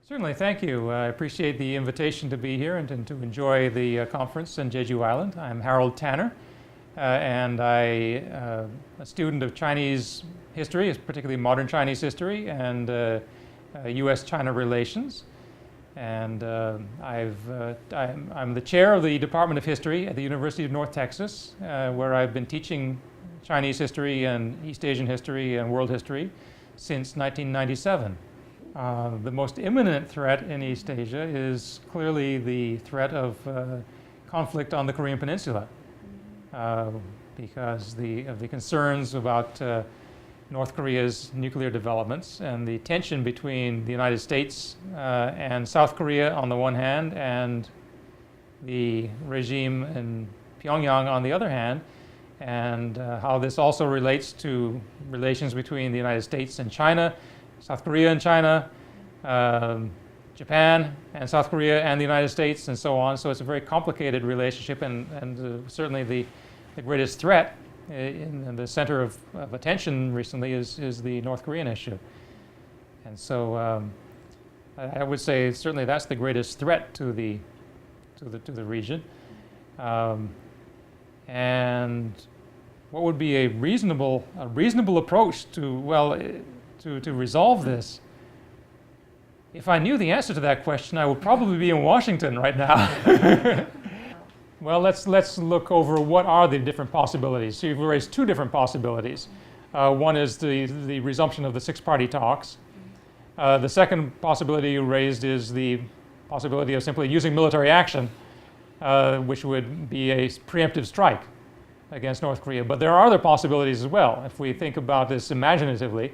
Certainly, thank you. I appreciate the invitation to be here and to enjoy the conference in Jeju Island. I'm Harold Tanner, and I'm a student of Chinese history, particularly modern Chinese history, and U.S.-China relations. And I'm the chair of the Department of History at the University of North Texas, where I've been teaching Chinese history and East Asian history and world history since 1997. The most imminent threat in East Asia is clearly the threat of conflict on the Korean Peninsula, because of the concerns about North Korea's nuclear developments and the tension between the United States and South Korea on the one hand, and the regime in Pyongyang on the other hand, and how this also relates to relations between the United States and China, South Korea and China, Japan and South Korea and the United States, and so on. So it's a very complicated relationship, and certainly the greatest threat in the center of attention recently is the North Korean issue. And so I would say certainly that's the greatest threat to the region. And what would be a reasonable approach to resolve this? If I knew the answer to that question, I would probably be in Washington right now. Well, let's look over what are the different possibilities. So you've raised two different possibilities. One is the resumption of the six-party talks. The second possibility you raised is the possibility of simply using military action, which would be a preemptive strike against North Korea. But there are other possibilities as well. If we think about this imaginatively,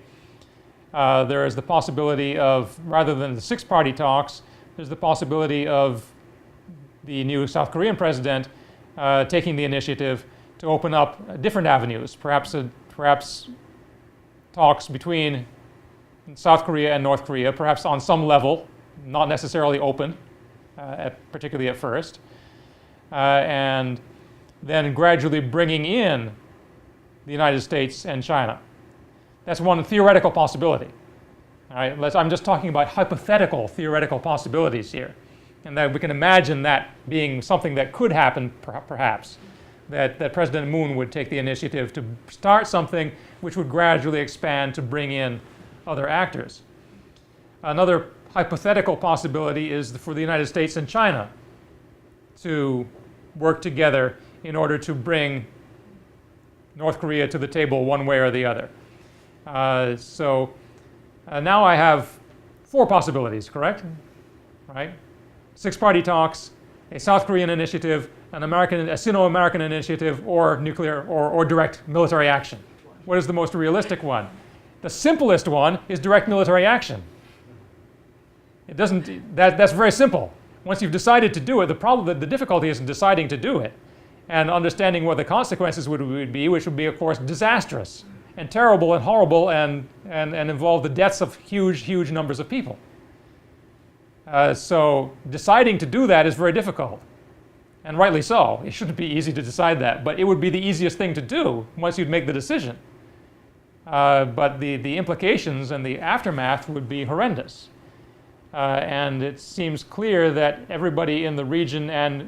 there is the possibility of, rather than the six-party talks, there's the possibility of the new South Korean president taking the initiative to open up different avenues, perhaps talks between South Korea and North Korea, perhaps on some level, not necessarily open, particularly at first, and then gradually bringing in the United States and China. That's one theoretical possibility. All right, I'm just talking about hypothetical theoretical possibilities here, and that we can imagine that being something that could happen, perhaps, that President Moon would take the initiative to start something which would gradually expand to bring in other actors. Another hypothetical possibility is for the United States and China to work together in order to bring North Korea to the table one way or the other. So now I have four possibilities, correct? Right? Six-party talks, a South Korean initiative, a Sino-American initiative, or nuclear or direct military action. What is the most realistic one? The simplest one is direct military action. It doesn't. That's very simple. Once you've decided to do it, the difficulty is in deciding to do it and understanding what the consequences would be, which would be, of course, disastrous and terrible and horrible and involve the deaths of huge numbers of people. So deciding to do that is very difficult, and rightly so. It shouldn't be easy to decide that, but it would be the easiest thing to do once you'd make the decision. But the implications and the aftermath would be horrendous. And it seems clear that everybody in the region and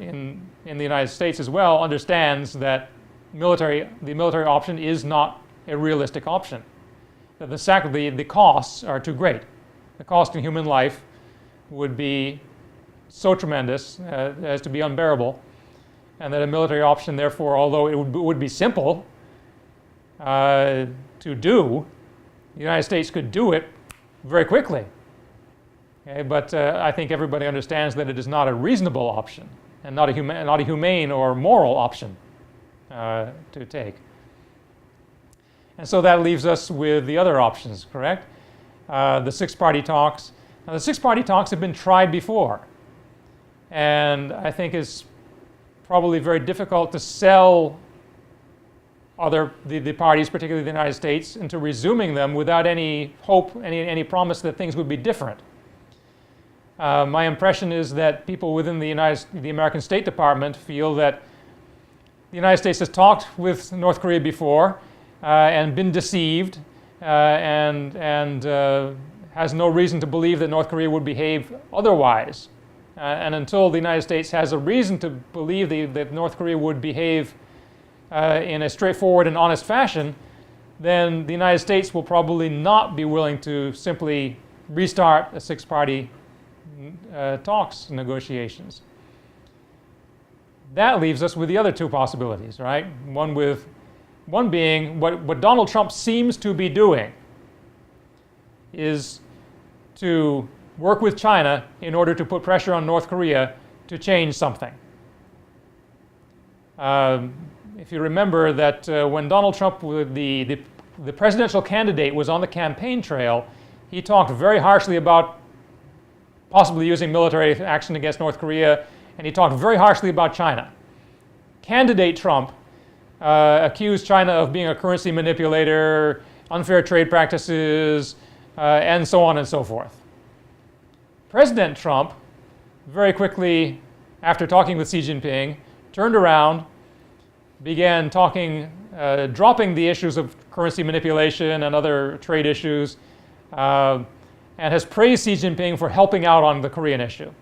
in the United States as well understands that the military option is not a realistic option. That the costs are too great. The cost in human life would be so tremendous as to be unbearable, and that a military option, therefore, although it would be simple to do, the United States could do it very quickly. Okay, but I think everybody understands that it is not a reasonable option and not a humane or moral option to take. And so that leaves us with the other options, correct? The six-party talks. Now, the six-party talks have been tried before, and I think it's probably very difficult to sell the parties, particularly the United States, into resuming them without any hope, any promise that things would be different. My impression is that people within the American State Department feel that the United States has talked with North Korea before and been deceived and has no reason to believe that North Korea would behave otherwise. And until the United States has a reason to believe that North Korea would behave in a straightforward and honest fashion, then the United States will probably not be willing to simply restart a six-party talks negotiations. That leaves us with the other two possibilities, right? One being what Donald Trump seems to be doing is to work with China in order to put pressure on North Korea to change something. If you remember that when Donald Trump, the presidential candidate, was on the campaign trail, he talked very harshly about possibly using military action against North Korea, and he talked very harshly about China. Candidate Trump accused China of being a currency manipulator, unfair trade practices, and so on and so forth. President Trump, very quickly after talking with Xi Jinping, turned around, began talking, dropping the issues of currency manipulation and other trade issues, and has praised Xi Jinping for helping out on the Korean issue.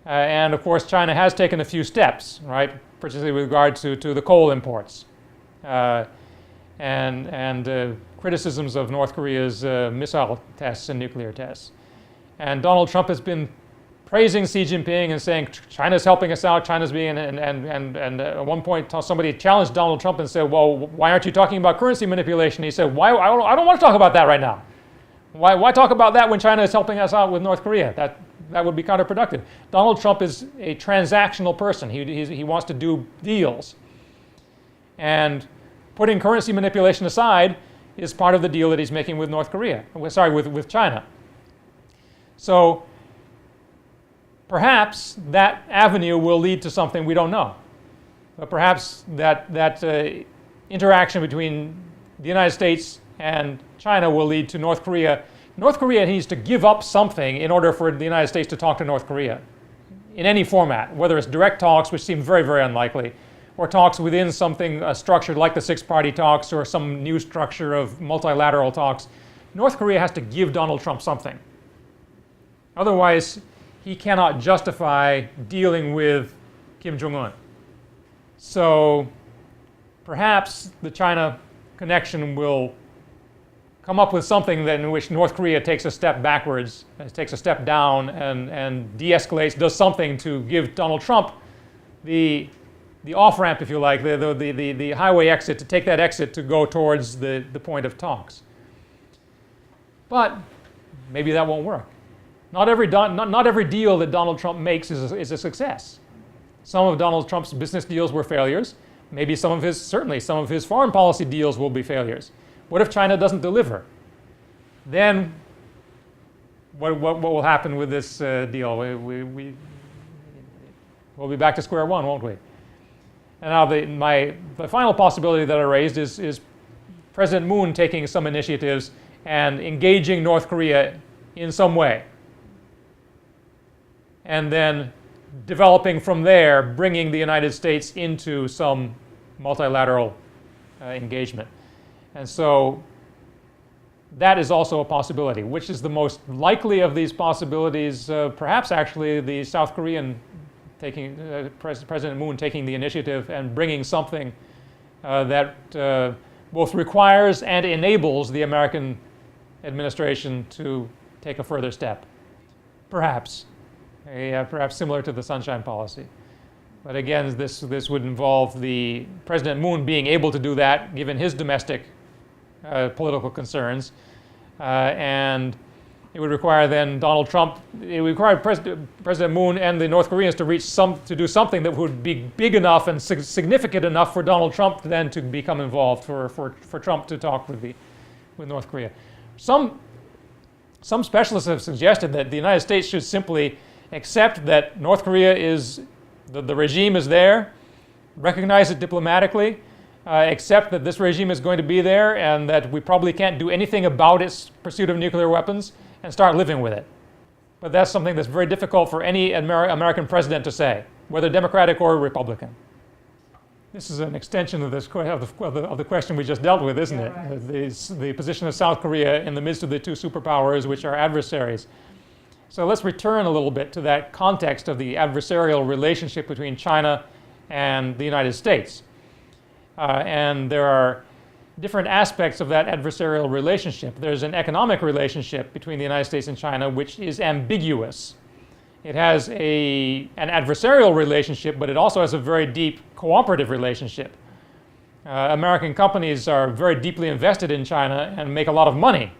And of course, China has taken a few steps, right, particularly with regard to the coal imports and criticisms of North Korea's missile tests and nuclear tests. And Donald Trump has been praising Xi Jinping and saying China's helping us out, China's being, and at one point somebody challenged Donald Trump and said, well, why aren't you talking about currency manipulation? He said, I don't want to talk about that right now. Why talk about that when China is helping us out with North Korea? That would be counterproductive. Donald Trump is a transactional person. He wants to do deals. And putting currency manipulation aside is part of the deal that he's making with North Korea. With China. So perhaps that avenue will lead to something we don't know. But perhaps that interaction between the United States and China will lead to North Korea. North Korea needs to give up something in order for the United States to talk to North Korea in any format, whether it's direct talks, which seem very, very unlikely, or talks within something structured like the six-party talks or some new structure of multilateral talks. North Korea has to give Donald Trump something. Otherwise, he cannot justify dealing with Kim Jong-un. So perhaps the China connection will come up with something in which North Korea takes a step backwards, takes a step down, and de-escalates, does something to give Donald Trump the off-ramp, if you like, the highway exit, to take that exit to go towards the point of talks. But maybe that won't work. Not every deal that Donald Trump makes is a success. Some of Donald Trump's business deals were failures. Maybe certainly some of his foreign policy deals will be failures. What if China doesn't deliver? Then what will happen with this deal? We'll be back to square one, won't we? And now the final possibility that I raised is President Moon taking some initiatives and engaging North Korea in some way. And then developing from there, bringing the United States into some multilateral engagement. And so that is also a possibility. Which is the most likely of these possibilities? Perhaps actually the South Korean President Moon taking the initiative and bringing something that both requires and enables the American administration to take a further step. Perhaps similar to the Sunshine Policy. But again, this would involve the President Moon being able to do that, given his domestic political concerns, and it would require then Donald Trump. It would require President Moon and the North Koreans to do something that would be big enough and significant enough for Donald Trump then to become involved, for Trump to talk with North Korea. Some specialists have suggested that the United States should simply accept that North Korea is, the regime is there, recognize it diplomatically, accept that this regime is going to be there and that we probably can't do anything about its pursuit of nuclear weapons, and start living with it. But that's something that's very difficult for any American president to say, whether Democratic or Republican. this is an extension of the question we just dealt with, isn't it? Right. The position of South Korea in the midst of the two superpowers, which are adversaries. So let's return a little bit to that context of the adversarial relationship between China and the United States. And there are different aspects of that adversarial relationship. There's an economic relationship between the United States and China, which is ambiguous. It has an adversarial relationship, but it also has a very deep cooperative relationship. American companies are very deeply invested in China and make a lot of money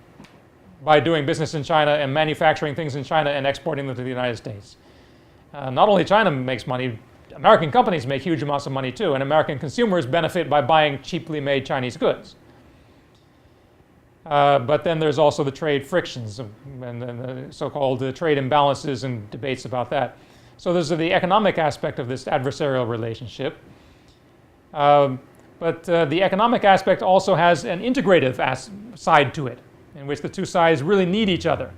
by doing business in China and manufacturing things in China and exporting them to the United States. Not only China makes money, American companies make huge amounts of money too, and American consumers benefit by buying cheaply made Chinese goods. But then there's also the trade frictions and the so-called trade imbalances and debates about that. So there's the economic aspect of this adversarial relationship. But the economic aspect also has an integrative side to it, in which the two sides really need each other.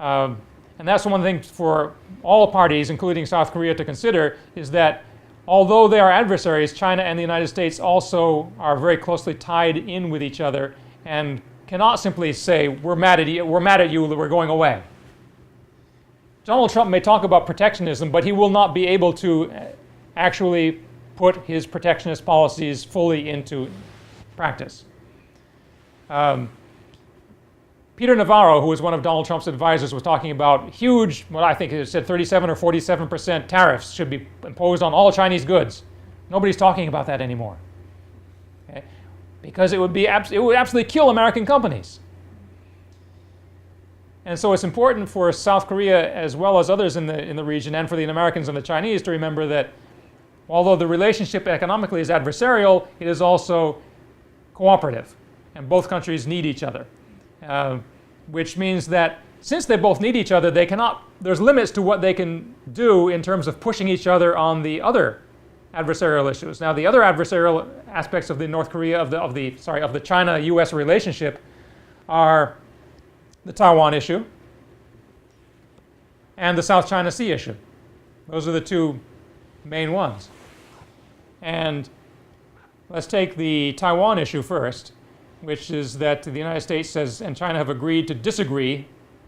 And that's one thing for all parties, including South Korea, to consider, is that although they are adversaries, China and the United States also are very closely tied in with each other and cannot simply say, we're mad at you, we're going away. Donald Trump may talk about protectionism, but he will not be able to actually put his protectionist policies fully into practice. Peter Navarro, who was one of Donald Trump's advisors, was talking about huge, what I think it said 37 or 47% tariffs should be imposed on all Chinese goods. Nobody's talking about that anymore. Okay? Because it would absolutely kill American companies. And so it's important for South Korea, as well as others in the region, and for the Americans and the Chinese, to remember that although the relationship economically is adversarial, it is also cooperative, and both countries need each other. Which means that since they both need each other, there's limits to what they can do in terms of pushing each other on the other adversarial issues. Now, the other adversarial aspects of the of the China-U.S. relationship are the Taiwan issue and the South China Sea issue. Those are the two main ones. And let's take the Taiwan issue first, which is that the United States and China have agreed to disagree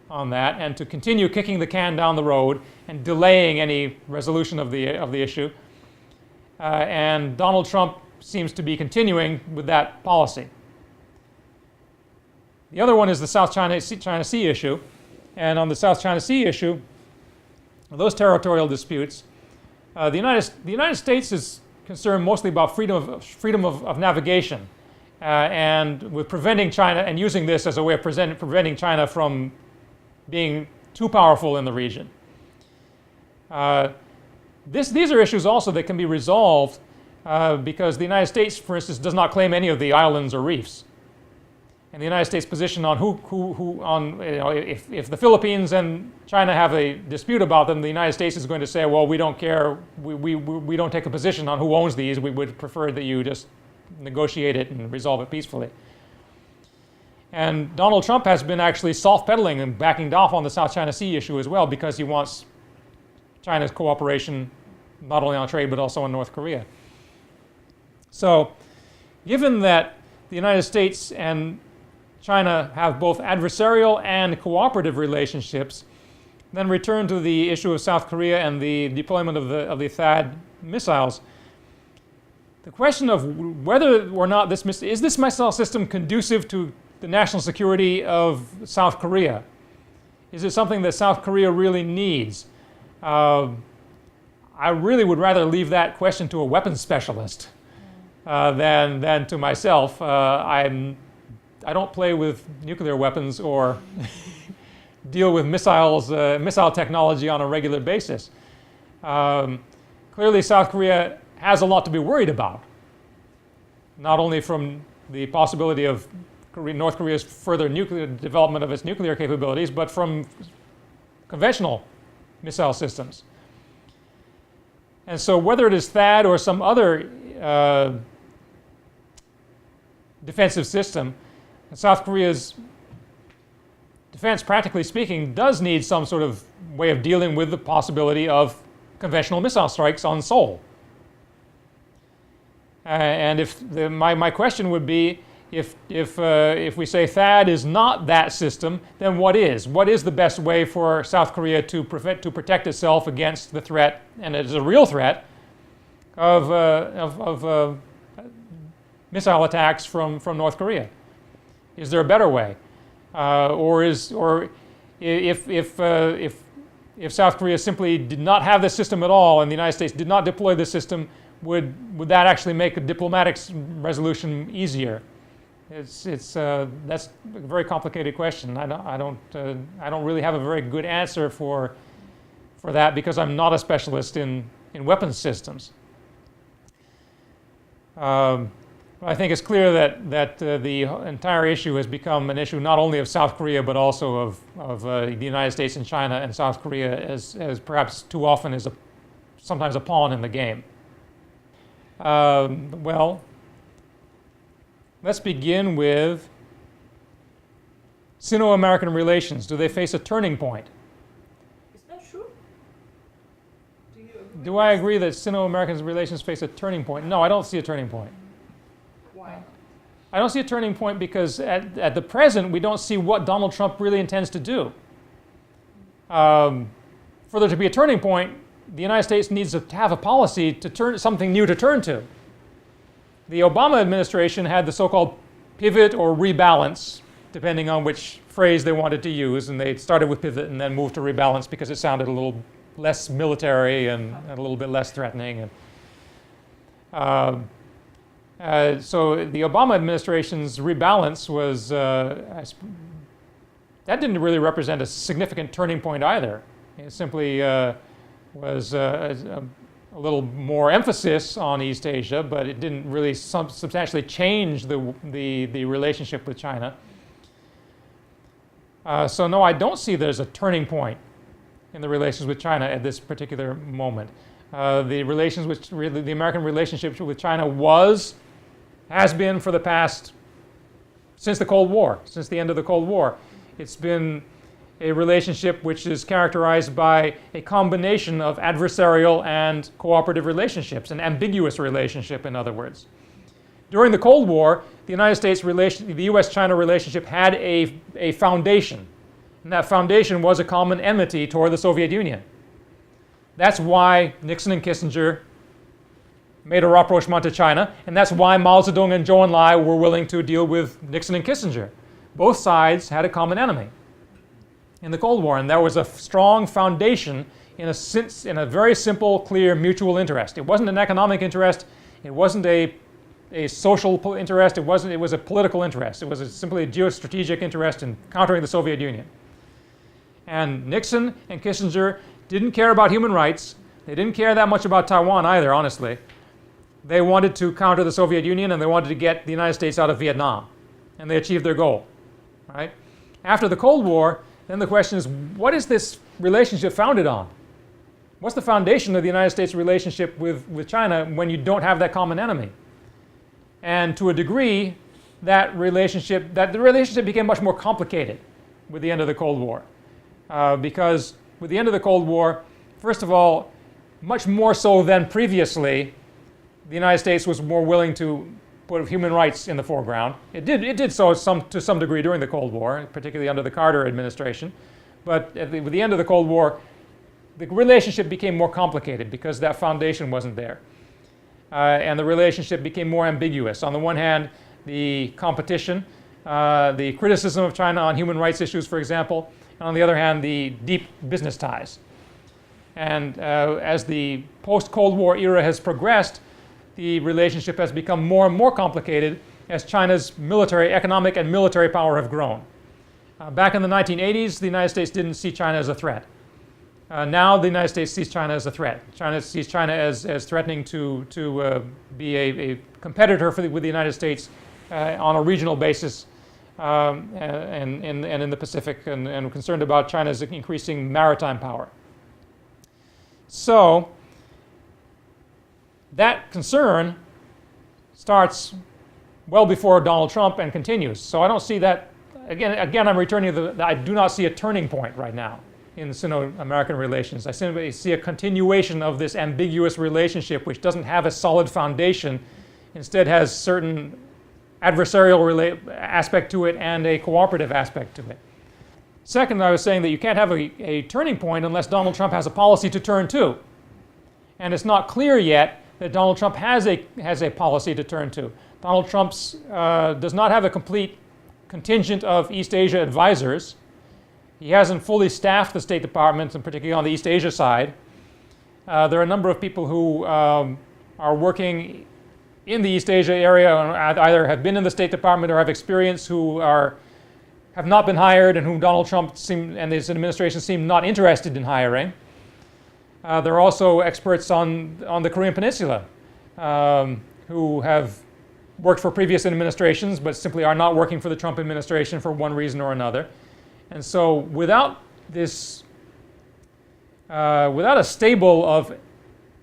on that and to continue kicking the can down the road and delaying any resolution of the issue. And Donald Trump seems to be continuing with that policy. The other one is the South China Sea issue. And on the South China Sea issue, those territorial disputes, the United States is concerned mostly about freedom of navigation. And with preventing China and using this as a way of preventing China from being too powerful in the region. These are issues also that can be resolved because the United States, for instance, does not claim any of the islands or reefs. And the United States' position on if the Philippines and China have a dispute about them, the United States is going to say, well, we don't care, we don't take a position on who owns these, we would prefer that you just negotiate it and resolve it peacefully. And Donald Trump has been actually soft-pedaling and backing off on the South China Sea issue as well, because he wants China's cooperation not only on trade but also on North Korea. So given that the United States and China have both adversarial and cooperative relationships, then return to the issue of South Korea and the deployment of the THAAD missiles. The question of whether or not is this missile system conducive to the national security of South Korea? Is it something that South Korea really needs? I really would rather leave that question to a weapons specialist than to myself. I don't play with nuclear weapons or deal with missile technology on a regular basis. Clearly, South Korea has a lot to be worried about, not only from the possibility of North Korea's further nuclear development of its nuclear capabilities, but from conventional missile systems. And so whether it is THAAD or some other defensive system, South Korea's defense, practically speaking, does need some sort of way of dealing with the possibility of conventional missile strikes on Seoul. And my question would be, if we say THAAD is not that system, then what is? What is the best way for South Korea to protect itself against the threat, and it is a real threat, of missile attacks from North Korea? Is there a better way? If South Korea simply did not have this system at all and the United States did not deploy this system, would that actually make a diplomatic resolution easier? That's a very complicated question. I don't really have a very good answer for that, because I'm not a specialist in weapons systems. I think it's clear that the entire issue has become an issue not only of South Korea but also of the United States and China, and South Korea as perhaps too often is sometimes a pawn in the game. Well, let's begin with Sino-American relations. Do they face a turning point? Is that true? Do you agree? Do I agree that Sino-American relations face a turning point? No, I don't see a turning point. Why? I don't see a turning point because at the present, we don't see what Donald Trump really intends to do. For there to be a turning point, the United States needs to have a policy to turn something new to turn to. The Obama administration had the so-called pivot or rebalance, depending on which phrase they wanted to use, and they started with pivot and then moved to rebalance because it sounded a little less military and a little bit less threatening. So the Obama administration's rebalance was, that didn't really represent a significant turning point either. It simply was a little more emphasis on East Asia, but it didn't really substantially change the relationship with China. So no, I don't see there's a turning point in the relations with China at this particular moment. The American relationship with China has been for the past, since the Cold War, since the end of the Cold War. It's been a relationship which is characterized by a combination of adversarial and cooperative relationships, an ambiguous relationship, in other words. During the Cold War, the the U.S.-China relationship had a foundation, and that foundation was a common enmity toward the Soviet Union. That's why Nixon and Kissinger made a rapprochement to China, and that's why Mao Zedong and Zhou Enlai were willing to deal with Nixon and Kissinger. Both sides had a common enemy in the Cold War, and there was a strong foundation in a very simple, clear mutual interest. It wasn't an economic interest. It wasn't a social interest. It was a political interest. It was simply a geostrategic interest in countering the Soviet Union. And Nixon and Kissinger didn't care about human rights. They didn't care that much about Taiwan either, honestly. They wanted to counter the Soviet Union, and they wanted to get the United States out of Vietnam. And they achieved their goal. Right? After the Cold War, then the question is, what is this relationship founded on? What's the foundation of the United States relationship with China when you don't have that common enemy? And to a degree, the relationship became much more complicated with the end of the Cold War. Because with the end of the Cold War, first of all, much more so than previously, the United States was more willing to put human rights in the foreground. It did so to some degree during the Cold War, particularly under the Carter administration. But with the end of the Cold War, the relationship became more complicated because that foundation wasn't there. And the relationship became more ambiguous. On the one hand, the competition, the criticism of China on human rights issues, for example, and on the other hand, the deep business ties. And as the post-Cold War era has progressed, the relationship has become more and more complicated as China's economic and military power have grown. Back in the 1980s, the United States didn't see China as a threat. Now the United States sees China as a threat. China sees China as threatening to be a competitor with the United States on a regional basis and in the Pacific, and concerned about China's increasing maritime power. So that concern starts well before Donald Trump and continues. So I don't see that. Again, I'm returning to I do not see a turning point right now in Sino-American relations. I simply see a continuation of this ambiguous relationship which doesn't have a solid foundation instead has certain adversarial aspect to it and a cooperative aspect to it. Second, I was saying that you can't have a turning point unless Donald Trump has a policy to turn to. And it's not clear yet that Donald Trump has a policy to turn to. Donald Trump does not have a complete contingent of East Asia advisors. He hasn't fully staffed the State Department, and particularly on the East Asia side. There are a number of people who are working in the East Asia area, either have been in the State Department or have experience, who have not been hired and whom Donald Trump and his administration seem not interested in hiring. There are also experts on the Korean Peninsula who have worked for previous administrations but simply are not working for the Trump administration for one reason or another. And so without this, without a stable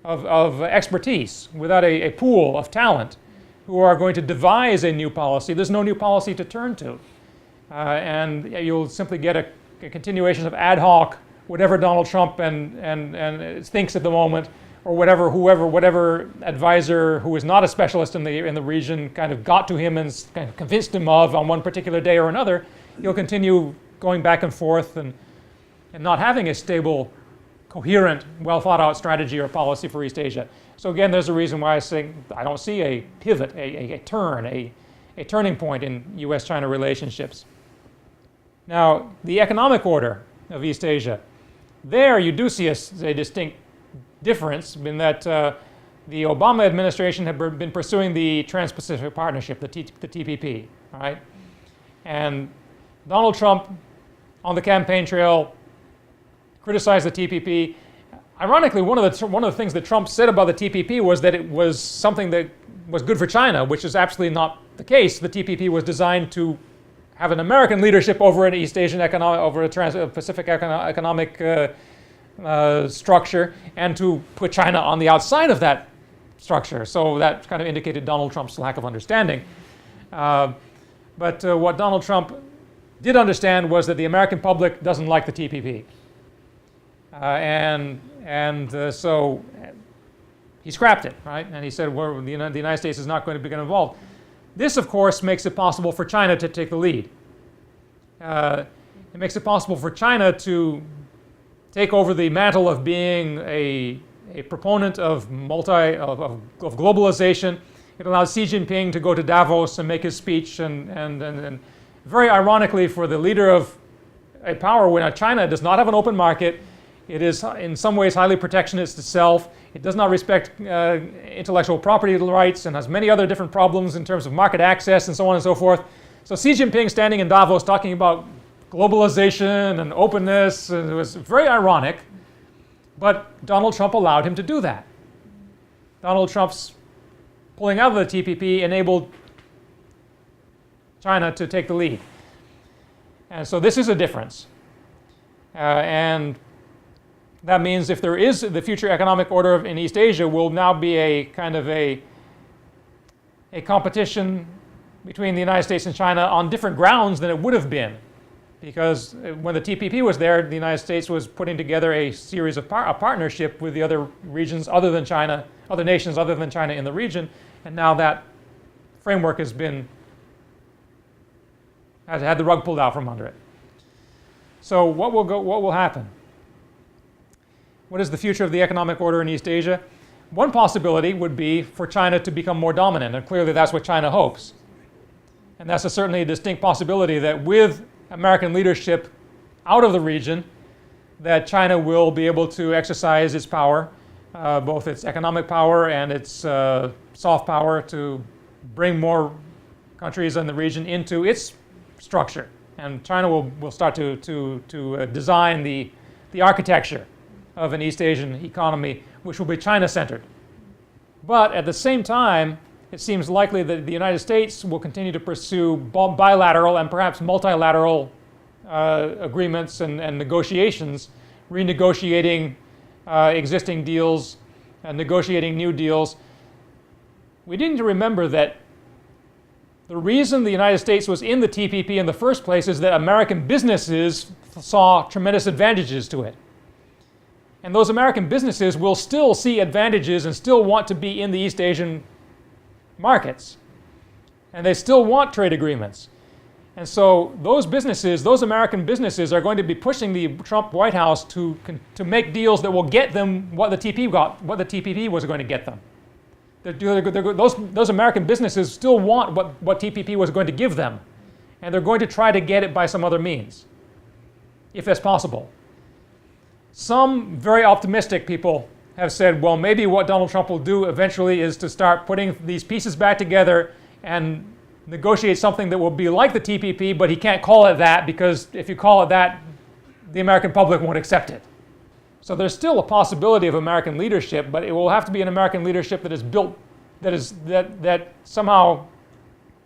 of expertise, without a pool of talent who are going to devise a new policy, there's no new policy to turn to. And you'll simply get a continuation of ad hoc, whatever Donald Trump and thinks at the moment, or whatever advisor who is not a specialist in the region kind of got to him and kind of convinced him of on one particular day or another. He'll continue going back and forth and not having a stable, coherent, well thought out strategy or policy for East Asia. So again, there's a reason why I say I don't see a pivot, a turning point in U.S.-China relationships. Now, the economic order of East Asia, there you do see a distinct difference in that the Obama administration had been pursuing the Trans-Pacific Partnership, the TPP, right? And Donald Trump, on the campaign trail, criticized the TPP. Ironically, one of the things that Trump said about the TPP was that it was something that was good for China, which is absolutely not the case. The TPP was designed to have an American leadership over an East Asian over a Trans-Pacific economic structure, and to put China on the outside of that structure. So that kind of indicated Donald Trump's lack of understanding. But what Donald Trump did understand was that the American public doesn't like the TPP. So he scrapped it, right? And he said, well, the United States is not going to become involved. This, of course, makes it possible for China to take the lead. It makes it possible for China to take over the mantle of being a proponent of globalization. It allows Xi Jinping to go to Davos and make his speech, and very ironically, for the leader of a power when China does not have an open market, it is in some ways highly protectionist itself. It does not respect intellectual property rights and has many other different problems in terms of market access and so on and so forth. So Xi Jinping standing in Davos talking about globalization and openness, and it was very ironic, but Donald Trump allowed him to do that. Donald Trump's pulling out of the TPP enabled China to take the lead. And so this is a difference. And that means if there is the future economic order in East Asia will now be a kind of a competition between the United States and China on different grounds than it would have been. Because when the TPP was there, the United States was putting together a series of a partnership with the other regions other than China, other nations other than China in the region, and now that framework has had the rug pulled out from under it. So what will happen? What is the future of the economic order in East Asia? One possibility would be for China to become more dominant, and clearly that's what China hopes. And that's certainly a distinct possibility that with American leadership out of the region, that China will be able to exercise its power, both its economic power and its soft power, to bring more countries in the region into its structure. And China will start to design the architecture of an East Asian economy, which will be China-centered. But at the same time, it seems likely that the United States will continue to pursue bilateral and perhaps multilateral agreements and negotiations, renegotiating existing deals and negotiating new deals. We need to remember that the reason the United States was in the TPP in the first place is that American businesses saw tremendous advantages to it. And those American businesses will still see advantages and still want to be in the East Asian markets. And they still want trade agreements. And so those businesses, those American businesses, are going to be pushing the Trump White House to make deals that will get them what the TPP was going to get them. Those American businesses still want what TPP was going to give them, and they're going to try to get it by some other means, if that's possible. Some very optimistic people have said, well, maybe what Donald Trump will do eventually is to start putting these pieces back together and negotiate something that will be like the TPP, but he can't call it that because if you call it that, the American public won't accept it. So there's still a possibility of American leadership, but it will have to be an American leadership that is built, that somehow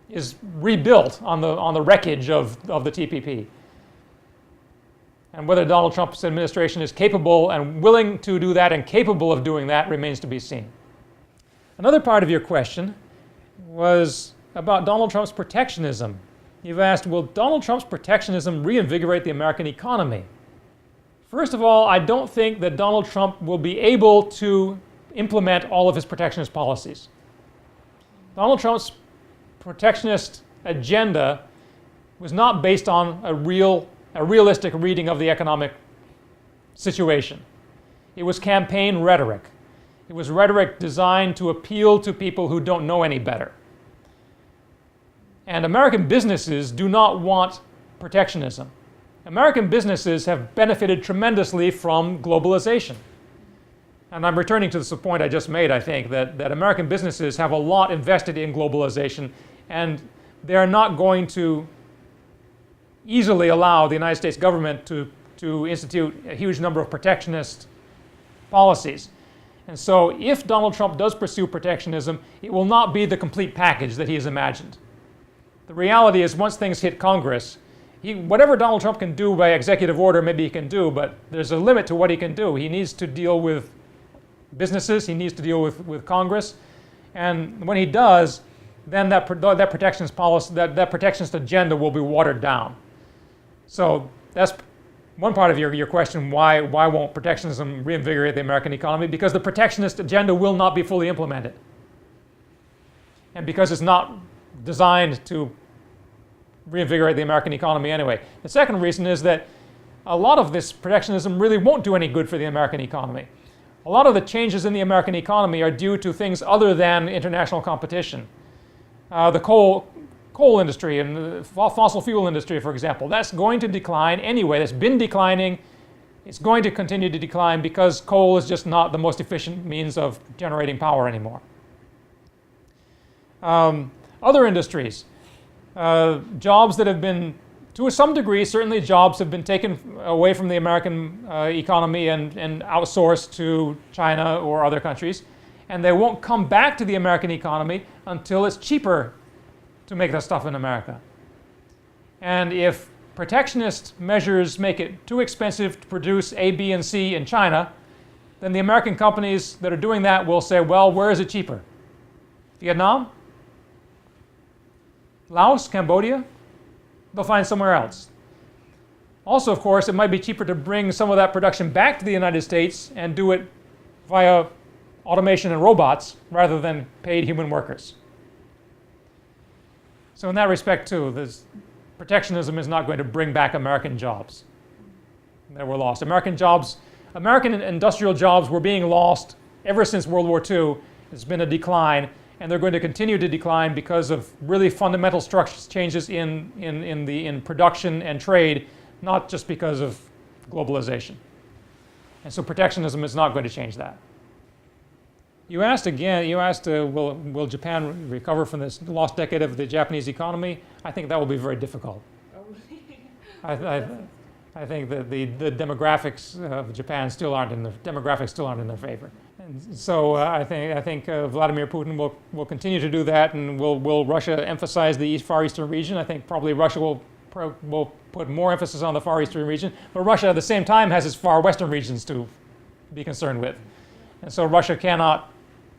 is rebuilt on the wreckage of the TPP. And whether Donald Trump's administration is capable and willing to do that and capable of doing that remains to be seen. Another part of your question was about Donald Trump's protectionism. You've asked, will Donald Trump's protectionism reinvigorate the American economy? First of all, I don't think that Donald Trump will be able to implement all of his protectionist policies. Donald Trump's protectionist agenda was not based on a realistic reading of the economic situation. It was campaign rhetoric. It was rhetoric designed to appeal to people who don't know any better. And American businesses do not want protectionism. American businesses have benefited tremendously from globalization. And I'm returning to the point I just made, I think, that American businesses have a lot invested in globalization, and they are not going to easily allow the United States government to institute a huge number of protectionist policies. And so if Donald Trump does pursue protectionism, it will not be the complete package that he has imagined. The reality is once things hit Congress, whatever Donald Trump can do by executive order, maybe he can do, but there's a limit to what he can do. He needs to deal with businesses, he needs to deal with Congress, and when he does, then that protectionist policy, that protectionist agenda will be watered down. So that's one part of your question, why won't protectionism reinvigorate the American economy? Because the protectionist agenda will not be fully implemented. And because it's not designed to reinvigorate the American economy anyway. The second reason is that a lot of this protectionism really won't do any good for the American economy. A lot of the changes in the American economy are due to things other than international competition. The coal industry and the fossil fuel industry, for example, that's going to decline anyway. That's been declining. It's going to continue to decline because coal is just not the most efficient means of generating power anymore. Other industries, jobs that have been, to some degree, certainly jobs have been taken away from the American economy and outsourced to China or other countries, and they won't come back to the American economy until it's cheaper to make that stuff in America. And if protectionist measures make it too expensive to produce A, B, and C in China, then the American companies that are doing that will say, well, where is it cheaper? Vietnam? Laos, Cambodia, they'll find somewhere else. Also, of course, it might be cheaper to bring some of that production back to the United States and do it via automation and robots rather than paid human workers. So in that respect, too, protectionism is not going to bring back American jobs that were lost. American industrial jobs were being lost ever since World War II. It's been a decline. And they're going to continue to decline because of really fundamental structure changes in production and trade, not just because of globalization. And so protectionism is not going to change that. You asked again, will Japan recover from this lost decade of the Japanese economy? I think that will be very difficult. I think that the demographics of Japan still aren't in their favor. And so I think Vladimir Putin will continue to do that, and will Russia emphasize the Far Eastern region? I think probably Russia will put more emphasis on the Far Eastern region, but Russia at the same time has its far Western regions to be concerned with. And so Russia cannot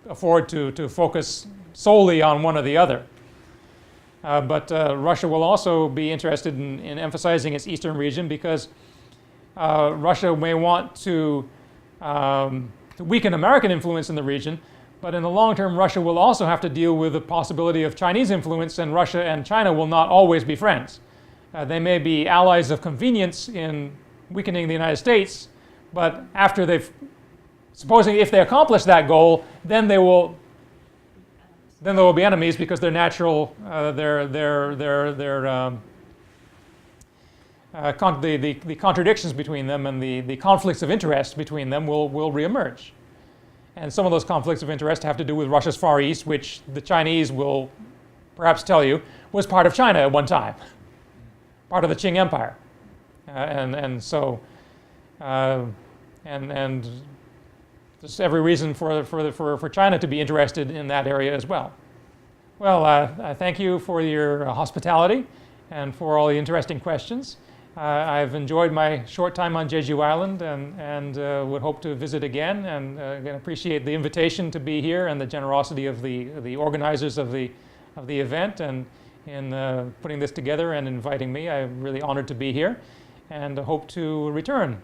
afford to focus solely on one or the other. But Russia will also be interested in emphasizing its eastern region because Russia may want to weaken American influence in the region, But in the long term, Russia will also have to deal with the possibility of Chinese influence, and Russia and China will not always be friends. They may be allies of convenience in weakening the United States, but after supposing if they accomplish that goal, then they will be enemies because their natural, the contradictions between them and the conflicts of interest between them will reemerge. And some of those conflicts of interest have to do with Russia's Far East, which the Chinese will perhaps tell you was part of China at one time, part of the Qing Empire. And there's every reason for China to be interested in that area as well. Well, I thank you for your hospitality and for all the interesting questions. I've enjoyed my short time on Jeju Island and would hope to visit again, and again appreciate the invitation to be here and the generosity of the organizers of the event and in putting this together and inviting me. I'm really honored to be here and hope to return